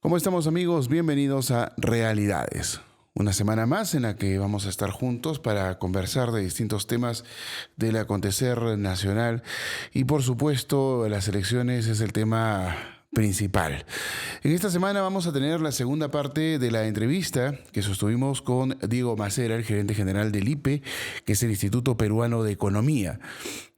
¿Cómo estamos, amigos? Bienvenidos a Realidades. Una semana más en la que vamos a estar juntos para conversar de distintos temas del acontecer nacional y, por supuesto, las elecciones es el tema principal. En esta semana vamos a tener la segunda parte de la entrevista que sostuvimos con Diego Macera, el gerente general del IPE, que es el Instituto Peruano de Economía.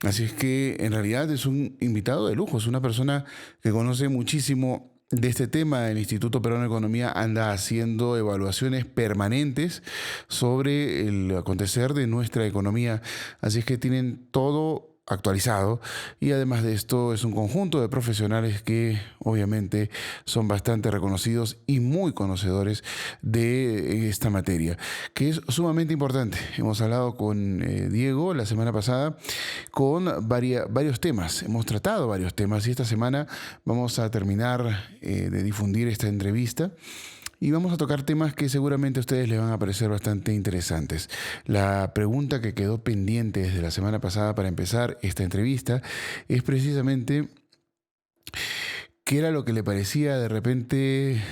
Así es que en realidad es un invitado de lujo, es una persona que conoce muchísimo de este tema. El Instituto Peruano de Economía anda haciendo evaluaciones permanentes sobre el acontecer de nuestra economía. Así es que tienen todo actualizado y además de esto es un conjunto de profesionales que obviamente son bastante reconocidos y muy conocedores de esta materia, que es sumamente importante. Hemos hablado con Diego la semana pasada con varios temas, hemos tratado varios temas y esta semana vamos a terminar de difundir esta entrevista. Y vamos a tocar temas que seguramente a ustedes les van a parecer bastante interesantes. La pregunta que quedó pendiente desde la semana pasada para empezar esta entrevista es precisamente qué era lo que le parecía de repente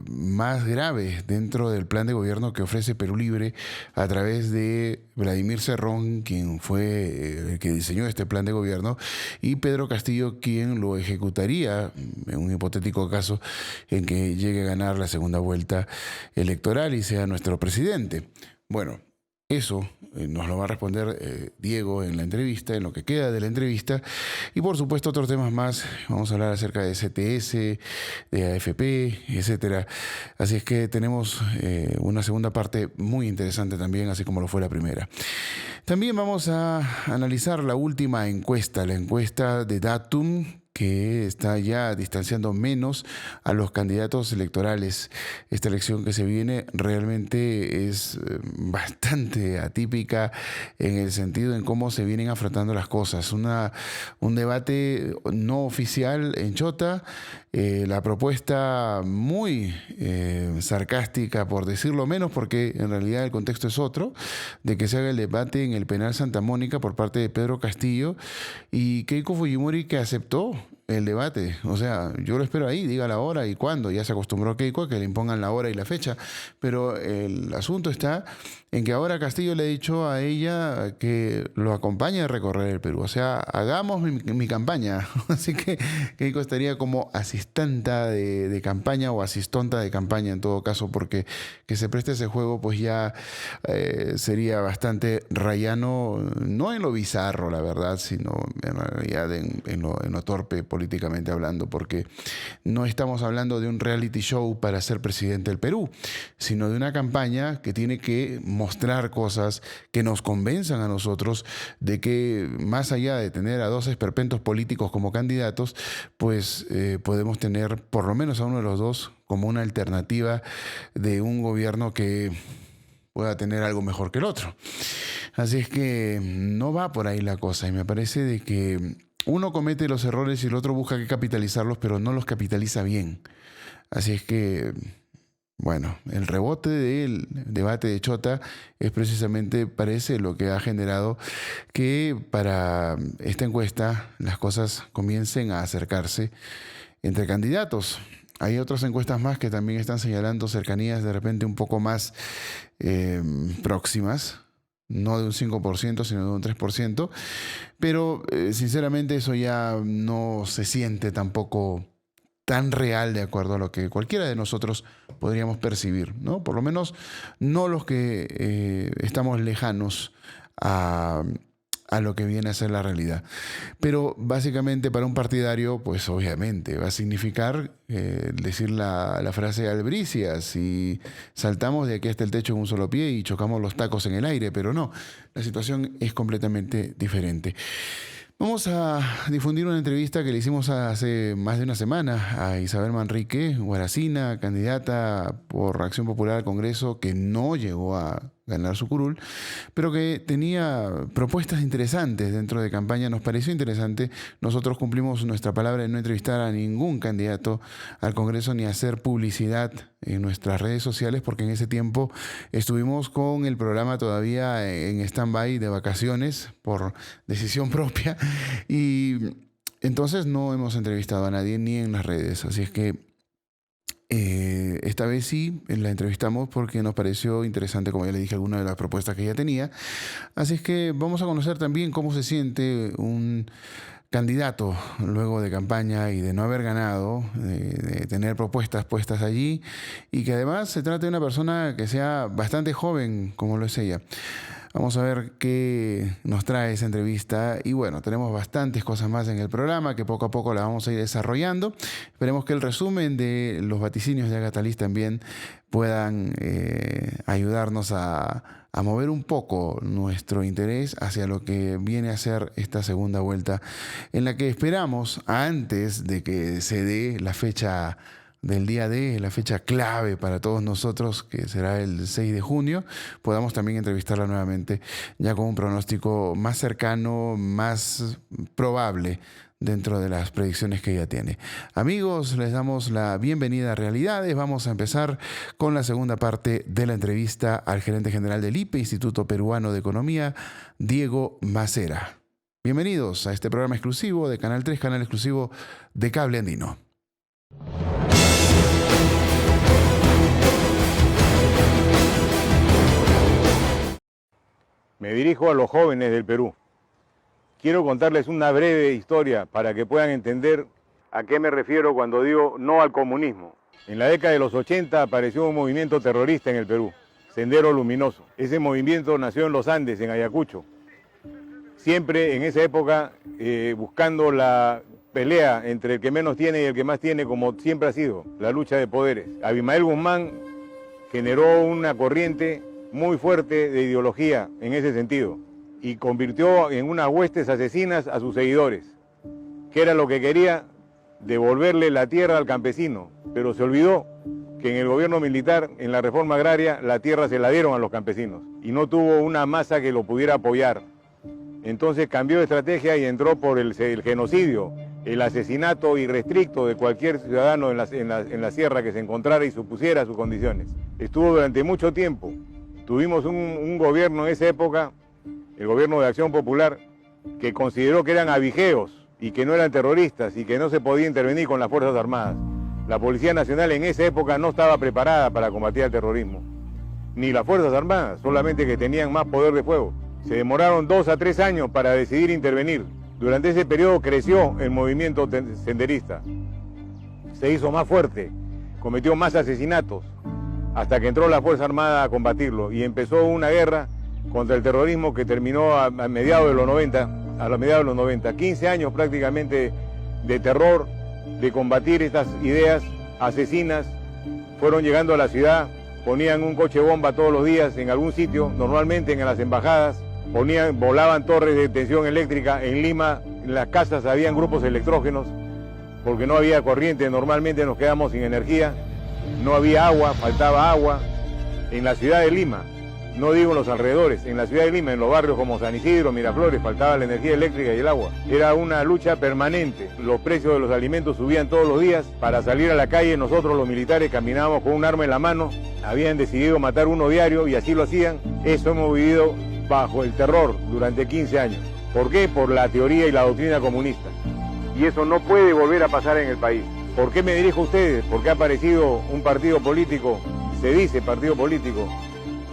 más grave dentro del plan de gobierno que ofrece Perú Libre a través de Vladimir Cerrón, quien fue el que diseñó este plan de gobierno, y Pedro Castillo, quien lo ejecutaría en un hipotético caso en que llegue a ganar la segunda vuelta electoral y sea nuestro presidente. Bueno, eso nos lo va a responder Diego en la entrevista, en lo que queda de la entrevista. Y por supuesto otros temas más. Vamos a hablar acerca de CTS, de AFP, etcétera. Así es que tenemos una segunda parte muy interesante también, así como lo fue la primera. También vamos a analizar la última encuesta, la encuesta de Datum, que está ya distanciando menos a los candidatos electorales. Esta elección que se viene realmente es bastante atípica en el sentido en cómo se vienen afrontando las cosas. Un debate no oficial en Chota, la propuesta muy sarcástica, por decirlo menos, porque en realidad el contexto es otro, de que se haga el debate en el penal Santa Mónica por parte de Pedro Castillo y Keiko Fujimori, que aceptó el debate. O sea, yo lo espero ahí, diga la hora y cuándo. Ya se acostumbró Keiko a que le impongan la hora y la fecha, pero el asunto está en que ahora Castillo le ha dicho a ella que lo acompañe a recorrer el Perú. O sea, hagamos mi campaña. Así que Keiko estaría como asistenta de campaña o asistonta de campaña en todo caso, porque que se preste ese juego pues ya sería bastante rayano, no en lo bizarro, la verdad, sino en realidad en lo torpe políticamente hablando, porque no estamos hablando de un reality show para ser presidente del Perú, sino de una campaña que tiene que mostrar cosas que nos convenzan a nosotros de que más allá de tener a dos esperpentos políticos como candidatos, pues podemos tener por lo menos a uno de los dos como una alternativa de un gobierno que pueda tener algo mejor que el otro. Así es que no va por ahí la cosa y me parece de que uno comete los errores y el otro busca que capitalizarlos, pero no los capitaliza bien. Así es que, bueno, el rebote del debate de Chota es precisamente, parece, lo que ha generado que para esta encuesta las cosas comiencen a acercarse entre candidatos. Hay otras encuestas más que también están señalando cercanías de repente un poco más próximas, no de un 5%, sino de un 3%, pero sinceramente eso ya no se siente tampoco tan real de acuerdo a lo que cualquiera de nosotros podríamos percibir, ¿no? Por lo menos no los que estamos lejanos a lo que viene a ser la realidad. Pero básicamente para un partidario, pues obviamente va a significar decir la frase albricia, si saltamos de aquí hasta el techo en un solo pie y chocamos los tacos en el aire, pero no, la situación es completamente diferente. Vamos a difundir una entrevista que le hicimos hace más de una semana a Isabel Manrique, Guaracina, candidata por Acción Popular al Congreso, que no llegó a ganar su curul, pero que tenía propuestas interesantes dentro de campaña. Nos pareció interesante. Nosotros cumplimos nuestra palabra de no entrevistar a ningún candidato al Congreso ni hacer publicidad en nuestras redes sociales, porque en ese tiempo estuvimos con el programa todavía en stand-by de vacaciones por decisión propia y entonces no hemos entrevistado a nadie ni en las redes. Así es que Esta vez sí, la entrevistamos porque nos pareció interesante, como ya le dije, alguna de las propuestas que ella tenía. Así es que vamos a conocer también cómo se siente un candidato luego de campaña y de no haber ganado, de tener propuestas puestas allí y que además se trate de una persona que sea bastante joven como lo es ella. Vamos a ver qué nos trae esa entrevista y bueno, tenemos bastantes cosas más en el programa que poco a poco la vamos a ir desarrollando. Esperemos que el resumen de los vaticinios de Agatha Liz también puedan ayudarnos a mover un poco nuestro interés hacia lo que viene a ser esta segunda vuelta en la que esperamos, antes de que se dé la fecha del día D, la fecha clave para todos nosotros, que será el 6 de junio, podamos también entrevistarla nuevamente ya con un pronóstico más cercano, más probable dentro de las predicciones que ella tiene. Amigos, les damos la bienvenida a Realidades. Vamos a empezar con la segunda parte de la entrevista al gerente general del IPE, Instituto Peruano de Economía, Diego Macera. Bienvenidos a este programa exclusivo de Canal 3, canal exclusivo de Cable Andino. Me dirijo a los jóvenes del Perú. Quiero contarles una breve historia para que puedan entender a qué me refiero cuando digo no al comunismo. En la década de los 80 apareció un movimiento terrorista en el Perú, Sendero Luminoso. Ese movimiento nació en los Andes, en Ayacucho. Siempre en esa época buscando la pelea entre el que menos tiene y el que más tiene, como siempre ha sido, la lucha de poderes. Abimael Guzmán generó una corriente muy fuerte de ideología en ese sentido y convirtió en unas huestes asesinas a sus seguidores, que era lo que quería, devolverle la tierra al campesino, pero se olvidó que en el gobierno militar, en la reforma agraria, la tierra se la dieron a los campesinos y no tuvo una masa que lo pudiera apoyar. Entonces cambió de estrategia y entró por el genocidio, el asesinato irrestricto de cualquier ciudadano en la sierra que se encontrara y supusiera sus condiciones. Estuvo durante mucho tiempo. Tuvimos un gobierno en esa época, el gobierno de Acción Popular, que consideró que eran abigeos y que no eran terroristas y que no se podía intervenir con las Fuerzas Armadas. La Policía Nacional en esa época no estaba preparada para combatir el terrorismo, ni las Fuerzas Armadas, solamente que tenían más poder de fuego. Se demoraron 2 a 3 años para decidir intervenir. Durante ese periodo creció el movimiento senderista, se hizo más fuerte, cometió más asesinatos, hasta que entró la Fuerza Armada a combatirlo y empezó una guerra contra el terrorismo que terminó a mediados de los 90, 15 años prácticamente de terror, de combatir estas ideas asesinas. Fueron llegando a la ciudad, ponían un coche bomba todos los días en algún sitio, normalmente en las embajadas, volaban torres de tensión eléctrica. En Lima, en las casas habían grupos electrógenos, porque no había corriente, normalmente nos quedamos sin energía. No había agua, faltaba agua. En la ciudad de Lima, no digo en los alrededores, en la ciudad de Lima, en los barrios como San Isidro, Miraflores, faltaba la energía eléctrica y el agua. Era una lucha permanente. Los precios de los alimentos subían todos los días. Para salir a la calle, nosotros los militares caminábamos con un arma en la mano. Habían decidido matar uno diario y así lo hacían. Eso hemos vivido bajo el terror durante 15 años. ¿Por qué? Por la teoría y la doctrina comunista. Y eso no puede volver a pasar en el país. ¿Por qué me dirijo a ustedes? Porque ha aparecido un partido político, se dice partido político,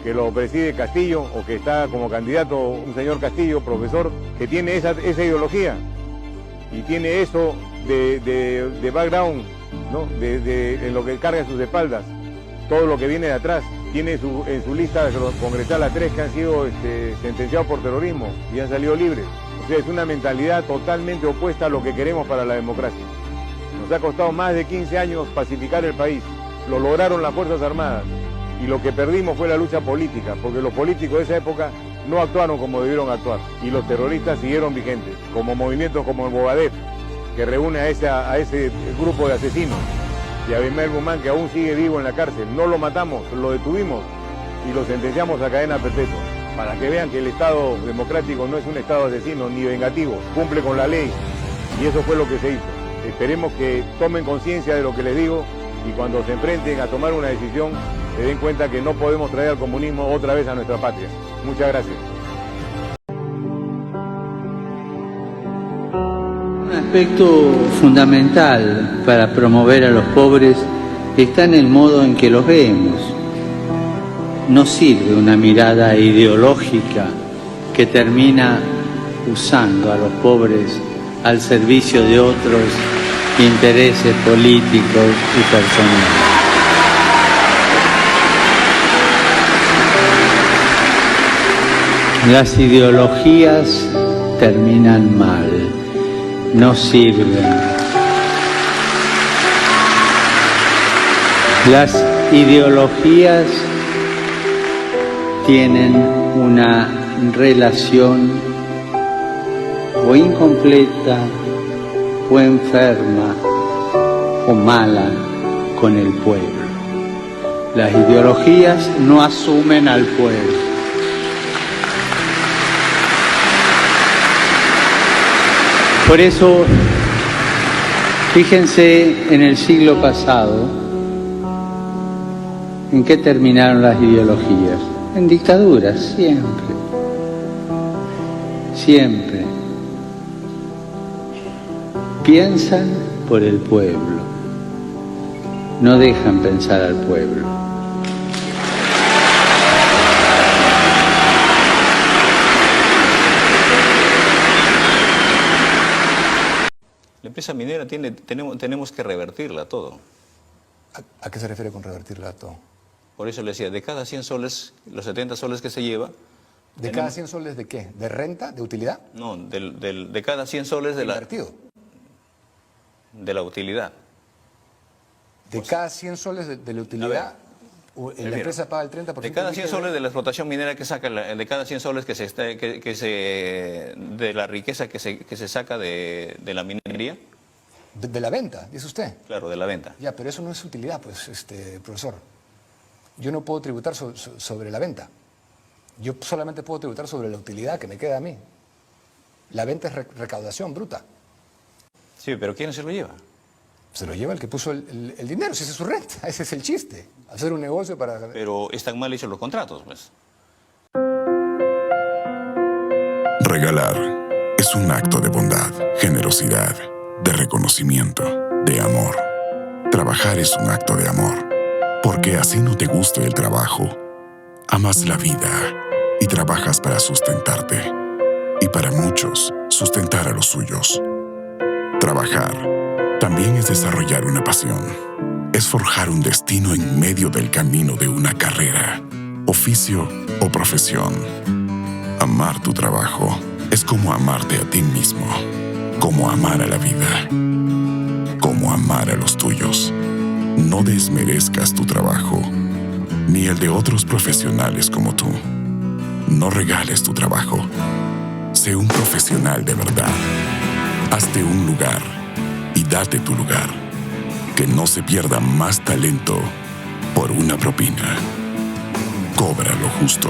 que lo preside Castillo, o que está como candidato un señor Castillo, profesor, que tiene esa ideología y tiene eso de background, ¿no? En lo que carga en sus espaldas, todo lo que viene de atrás. Tiene en su lista congresal a 3 que han sido sentenciados por terrorismo y han salido libres. O sea, es una mentalidad totalmente opuesta a lo que queremos para la democracia. Nos ha costado más de 15 años pacificar el país. Lo lograron las Fuerzas Armadas. Y lo que perdimos fue la lucha política, porque los políticos de esa época no actuaron como debieron actuar. Y los terroristas siguieron vigentes, como movimientos como el Bobadef, que reúne a ese grupo de asesinos. Y a Abimael Guzmán, que aún sigue vivo en la cárcel. No lo matamos, lo detuvimos y lo sentenciamos a cadena perpetua. Para que vean que el Estado democrático no es un Estado asesino ni vengativo, cumple con la ley. Y eso fue lo que se hizo. Esperemos que tomen conciencia de lo que les digo y cuando se enfrenten a tomar una decisión, se den cuenta que no podemos traer al comunismo otra vez a nuestra patria. Muchas gracias. Un aspecto fundamental para promover a los pobres está en el modo en que los vemos. No sirve una mirada ideológica que termina usando a los pobres al servicio de otros intereses políticos y personales. Las ideologías terminan mal, no sirven. Las ideologías tienen una relación o incompleta o enferma o mala con el pueblo. Las ideologías no asumen al pueblo. Por eso, fíjense en el siglo pasado, ¿en qué terminaron las ideologías? En dictaduras, siempre. Siempre. Piensan por el pueblo, no dejan pensar al pueblo. La empresa minera tenemos que revertirla todo. ¿A qué se refiere con revertirla todo? Por eso le decía, de cada 100 soles, los 70 soles que se lleva... ¿De cada 100 soles de qué? ¿De renta? ¿De utilidad? No, de cada 100 soles de invertido. De la utilidad. De cada 100 soles de la utilidad, la empresa paga el 30%. De cada 100 soles de la explotación minera que saca, de cada 100 soles de la riqueza que se saca de la minería. De la venta, dice usted. Claro, de la venta. Ya, pero eso no es utilidad, pues, profesor. Yo no puedo tributar sobre la venta. Yo solamente puedo tributar sobre la utilidad que me queda a mí. La venta es recaudación bruta. Sí, pero ¿quién se lo lleva? Se lo lleva el que puso el dinero, si esa es su renta. Ese es el chiste. Hacer un negocio para... Pero están mal hechos los contratos, pues. Regalar es un acto de bondad, generosidad, de reconocimiento, de amor. Trabajar es un acto de amor, porque así no te guste el trabajo. Amas la vida y trabajas para sustentarte, y para muchos, sustentar a los suyos. Trabajar también es desarrollar una pasión, es forjar un destino en medio del camino de una carrera, oficio o profesión. Amar tu trabajo es como amarte a ti mismo, como amar a la vida, como amar a los tuyos. No desmerezcas tu trabajo, ni el de otros profesionales como tú. No regales tu trabajo. Sé un profesional de verdad. Hazte un lugar y date tu lugar. Que no se pierda más talento por una propina. Cobra lo justo.